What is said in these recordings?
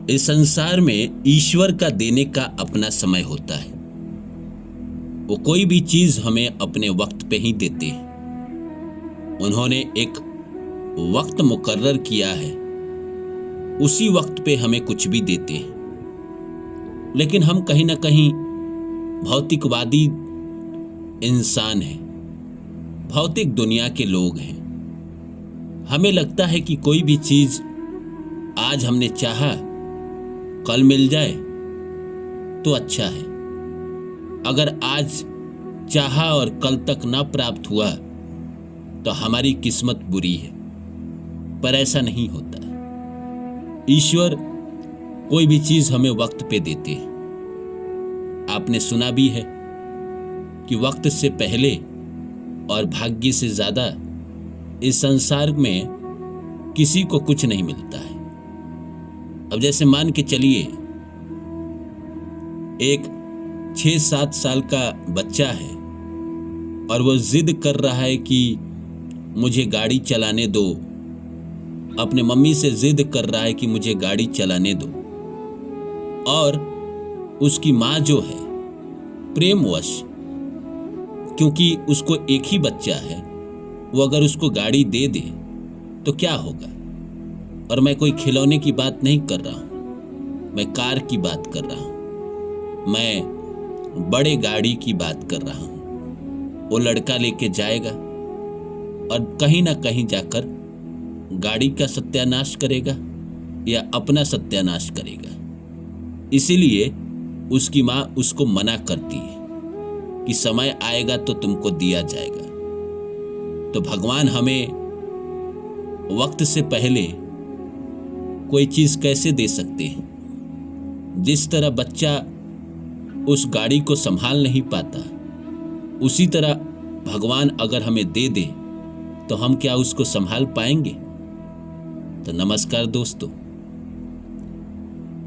इस संसार में ईश्वर का देने का अपना समय होता है। वो कोई भी चीज हमें अपने वक्त पे ही देते हैं। उन्होंने एक वक्त मुकर्रर किया है, उसी वक्त पे हमें कुछ भी देते हैं। लेकिन हम कहीं ना कहीं भौतिकवादी इंसान हैं, भौतिक दुनिया के लोग हैं। हमें लगता है कि कोई भी चीज आज हमने चाहा कल मिल जाए तो अच्छा है, अगर आज चाहा और कल तक ना प्राप्त हुआ तो हमारी किस्मत बुरी है। पर ऐसा नहीं होता। ईश्वर कोई भी चीज हमें वक्त पे देते हैं। आपने सुना भी है कि वक्त से पहले और भाग्य से ज्यादा इस संसार में किसी को कुछ नहीं मिलता है। अब जैसे मान के चलिए, एक 6-7 साल का बच्चा है और वो जिद कर रहा है कि मुझे गाड़ी चलाने दो, अपने मम्मी से जिद कर रहा है कि मुझे गाड़ी चलाने दो। और उसकी माँ जो है प्रेमवश, क्योंकि उसको एक ही बच्चा है, वो अगर उसको गाड़ी दे दे तो क्या होगा। और मैं कोई खिलौने की बात नहीं कर रहा हूं, मैं कार की बात कर रहा हूं, मैं बड़े गाड़ी की बात कर रहा हूं। वो लड़का लेके जाएगा और कहीं ना कहीं जाकर गाड़ी का सत्यानाश करेगा या अपना सत्यानाश करेगा। इसीलिए उसकी माँ उसको मना करती है कि समय आएगा तो तुमको दिया जाएगा। तो भगवान हमें वक्त से पहले कोई चीज कैसे दे सकते हैं। जिस तरह बच्चा उस गाड़ी को संभाल नहीं पाता, उसी तरह भगवान अगर हमें दे दे तो हम क्या उसको संभाल पाएंगे। तो नमस्कार दोस्तों,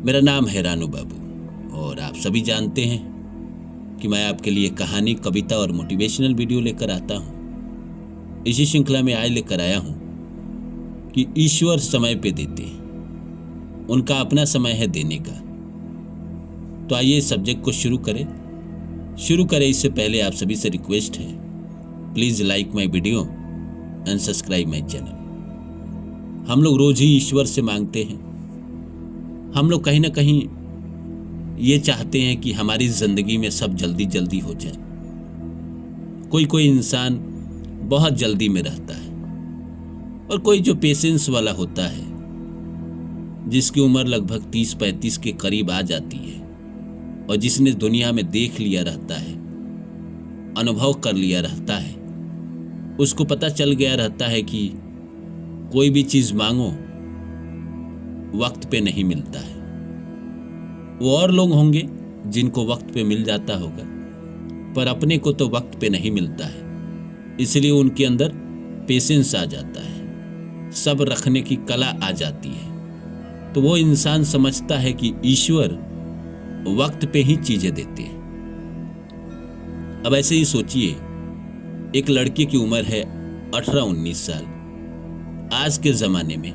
मेरा नाम है रानू बाबू और आप सभी जानते हैं कि मैं आपके लिए कहानी, कविता और मोटिवेशनल वीडियो लेकर आता हूं। इसी श्रृंखला में आज लेकर आया हूं कि ईश्वर समय पे देते हैं, उनका अपना समय है देने का। तो आइए सब्जेक्ट को शुरू करें। इससे पहले आप सभी से रिक्वेस्ट है, please like my video and subscribe my channel. हम लोग रोज ही ईश्वर से मांगते हैं। हम लोग कहीं ना कहीं ये चाहते हैं कि हमारी जिंदगी में सब जल्दी जल्दी हो जाए। कोई इंसान बहुत जल्दी में रहता है और कोई जो पेशेंस वाला होता है, जिसकी उम्र लगभग 30-35 के करीब आ जाती है और जिसने दुनिया में देख लिया रहता है, अनुभव कर लिया रहता है, उसको पता चल गया रहता है कि कोई भी चीज मांगो वक्त पे नहीं मिलता है। वो और लोग होंगे जिनको वक्त पे मिल जाता होगा, पर अपने को तो वक्त पे नहीं मिलता है। इसलिए उनके अंदर पेशेंस आ जाता है, सब रखने की कला आ जाती है। तो वो इंसान समझता है कि ईश्वर वक्त पे ही चीजें देते हैं। अब ऐसे ही सोचिए, एक लड़के की उम्र है 18-19 साल आज के जमाने में,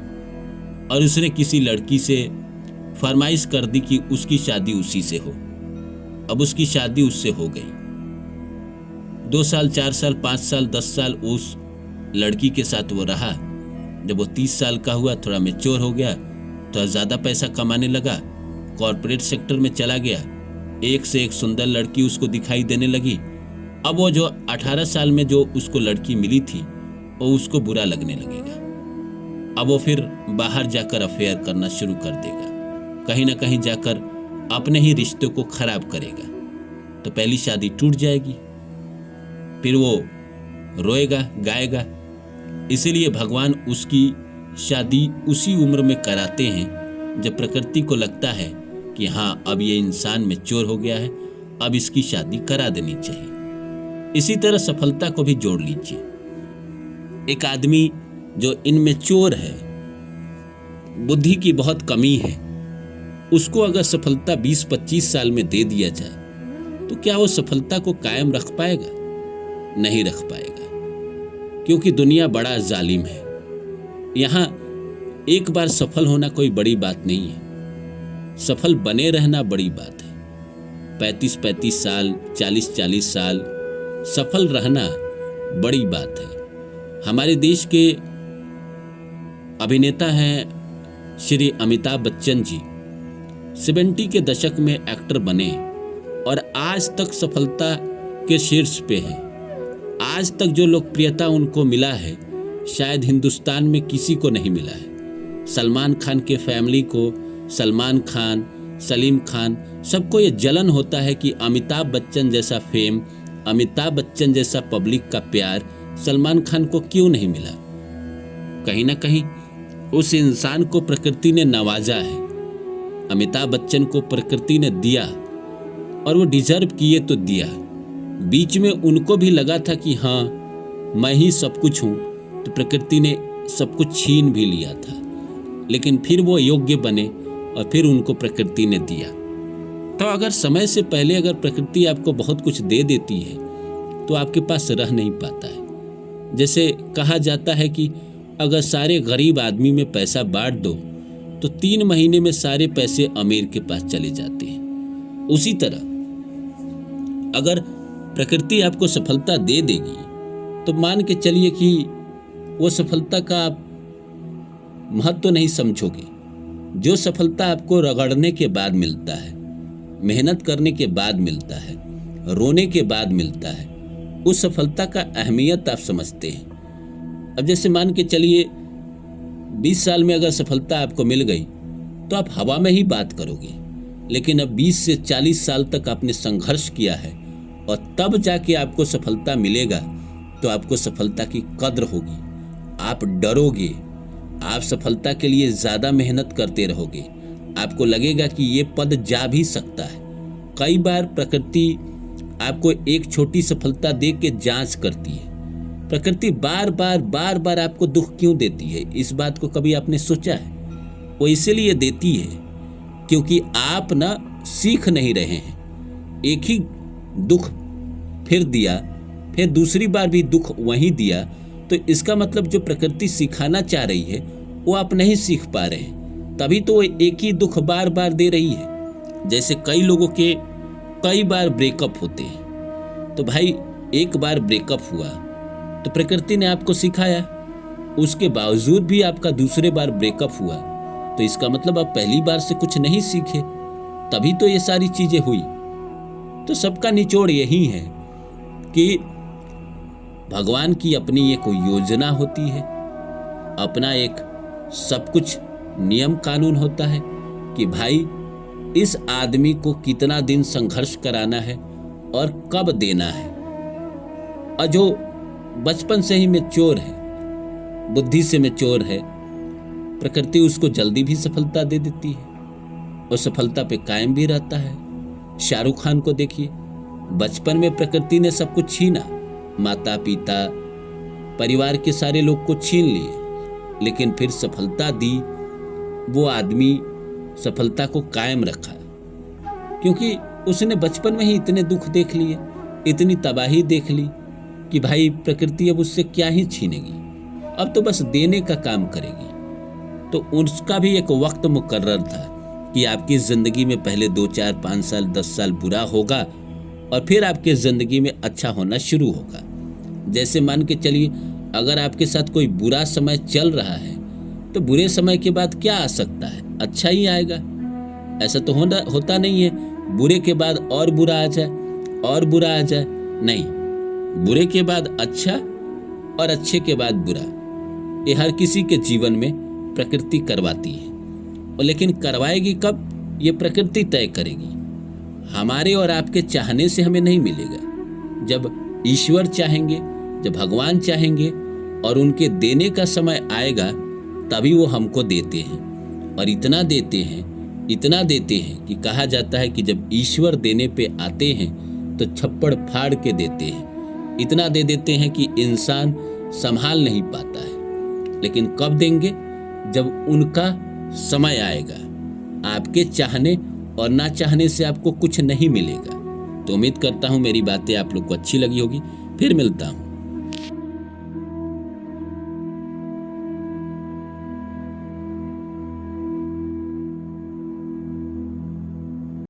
और उसने किसी लड़की से फरमाइश कर दी कि उसकी शादी उसी से हो। अब उसकी शादी उससे हो गई। 2 साल, 4 साल, 5 साल, 10 साल उस लड़की के साथ वो रहा। जब वो 30 साल का हुआ, थोड़ा मैच्योर हो गया, तो ज़्यादा पैसा कमाने लगा, कॉरपोरेट सेक्टर में चला गया। एक से एक सुंदर लड़की उसको दिखाई देने लगी। अब वो जो 18 साल में जो उसको लड़की मिली थी, वो उसको बुरा लगने लगेगा। अब वो फिर बाहर जाकर अफेयर करना शुरू कर देगा, कहीं ना कहीं जाकर अपने ही रिश्ते को खराब करेगा। तो पहली शादी टूट जाएगी, फिर वो रोएगा, गाएगा। इसीलिए भगवान उसकी शादी उसी उम्र में कराते हैं जब प्रकृति को लगता है कि हाँ, अब ये इंसान मैच्योर हो गया है, अब इसकी शादी करा देनी चाहिए। इसी तरह सफलता को भी जोड़ लीजिए। एक आदमी जो इनमेच्योर है, बुद्धि की बहुत कमी है, उसको अगर सफलता 20-25 साल में दे दिया जाए तो क्या वो सफलता को कायम रख पाएगा? नहीं रख पाएगा, क्योंकि दुनिया बड़ा जालिम है। यहाँ एक बार सफल होना कोई बड़ी बात नहीं है। सफल बने रहना बड़ी बात है। 35-35 साल, 40-40 साल सफल रहना बड़ी बात है। हमारे देश के अभिनेता हैं श्री अमिताभ बच्चन जी। 70 के दशक में एक्टर बने और आज तक सफलता के शीर्ष पे हैं। आज तक जो लोकप्रियता उनको मिला है शायद हिंदुस्तान में किसी को नहीं मिला है। सलमान खान के फैमिली को, सलमान खान, सलीम खान, सबको ये जलन होता है कि अमिताभ बच्चन जैसा फेम, अमिताभ बच्चन जैसा पब्लिक का प्यार सलमान खान को क्यों नहीं मिला। कहीं ना कहीं उस इंसान को प्रकृति ने नवाजा है। अमिताभ बच्चन को प्रकृति ने दिया और वो डिजर्व किए तो दिया। बीच में उनको भी लगा था कि हाँ मैं ही सब कुछ हूँ, तो प्रकृति ने सब कुछ छीन भी लिया था, लेकिन फिर वो योग्य बने और फिर उनको प्रकृति ने दिया। तो अगर समय से पहले अगर प्रकृति आपको बहुत कुछ दे देती है तो आपके पास रह नहीं पाता है। जैसे कहा जाता है कि अगर सारे गरीब आदमी में पैसा बांट दो तो 3 महीने में सारे पैसे अमीर के पास चले जाते हैं। उसी तरह अगर प्रकृति आपको सफलता दे देगी तो मान के चलिए कि वो सफलता का आप महत्व नहीं समझोगे। जो सफलता आपको रगड़ने के बाद मिलता है, मेहनत करने के बाद मिलता है, रोने के बाद मिलता है, उस सफलता का अहमियत आप समझते हैं। अब जैसे मान के चलिए 20 साल में अगर सफलता आपको मिल गई तो आप हवा में ही बात करोगे, लेकिन अब 20 से 40 साल तक आपने संघर्ष किया है और तब जाके आपको सफलता मिलेगा तो आपको सफलता की कद्र होगी। आप डरोगे, आप सफलता के लिए ज़्यादा मेहनत करते रहोगे। आपको लगेगा कि ये पद जा भी सकता है। कई बार प्रकृति आपको एक छोटी सफलता दे के जांच करती है। प्रकृति बार बार आपको दुख क्यों देती है, इस बात को कभी आपने सोचा है? वो इसीलिए देती है क्योंकि आप ना सीख नहीं रहे हैं। एक ही दुख फिर दिया, फिर दूसरी बार भी दुख वहीं दिया, तो इसका मतलब जो प्रकृति सिखाना चाह रही है वो आप नहीं सीख पा रहे हैं, तभी तो वो एक ही दुख बार बार दे रही है। जैसे कई लोगों के कई बार ब्रेकअप होते हैं, तो भाई एक बार ब्रेकअप हुआ तो प्रकृति ने आपको सिखाया, उसके बावजूद भी आपका दूसरे बार ब्रेकअप हुआ, तो इसका मतलब आप पहली बार से कुछ नहीं सीखे, तभी तो ये सारी चीजें हुई। तो सबका निचोड़ यही है कि भगवान की अपनी एक योजना होती है, अपना एक सब कुछ नियम कानून होता है कि भाई इस आदमी को कितना दिन संघर्ष कराना है और कब देना है। और जो बचपन से ही मैच्योर है, बुद्धि से मैच्योर है, प्रकृति उसको जल्दी भी सफलता दे देती है और सफलता पे कायम भी रहता है। शाहरुख खान को देखिए, बचपन में प्रकृति ने सब कुछ छीना, माता पिता परिवार के सारे लोग को छीन लिए, लेकिन फिर सफलता दी। वो आदमी सफलता को कायम रखा क्योंकि उसने बचपन में ही इतने दुख देख लिए, इतनी तबाही देख ली कि भाई प्रकृति अब उससे क्या ही छीनेगी, अब तो बस देने का काम करेगी। तो उसका भी एक वक्त मुकर्रर था कि आपकी ज़िंदगी में पहले 2, 4, 5 साल 10 साल बुरा होगा और फिर आपके ज़िंदगी में अच्छा होना शुरू होगा। जैसे मान के चलिए अगर आपके साथ कोई बुरा समय चल रहा है तो बुरे समय के बाद क्या आ सकता है, अच्छा ही आएगा। ऐसा तो होता नहीं है बुरे के बाद और बुरा आ जाए और बुरा आ जाए, नहीं, बुरे के बाद अच्छा और अच्छे के बाद बुरा, ये हर किसी के जीवन में प्रकृति करवाती है। और लेकिन करवाएगी कब, ये प्रकृति तय करेगी। हमारे और आपके चाहने से हमें नहीं मिलेगा। जब ईश्वर चाहेंगे, जब भगवान चाहेंगे और उनके देने का समय आएगा तभी वो हमको देते हैं। और इतना देते हैं कि कहा जाता है कि जब ईश्वर देने पे आते हैं तो छप्पड़ फाड़ के देते हैं। इतना दे देते हैं कि इंसान संभाल नहीं पाता है। लेकिन कब देंगे, जब उनका समय आएगा। आपके चाहने और ना चाहने से आपको कुछ नहीं मिलेगा। तो उम्मीद करता हूँ मेरी बातें आप लोग को अच्छी लगी होगी। फिर मिलता हूँ।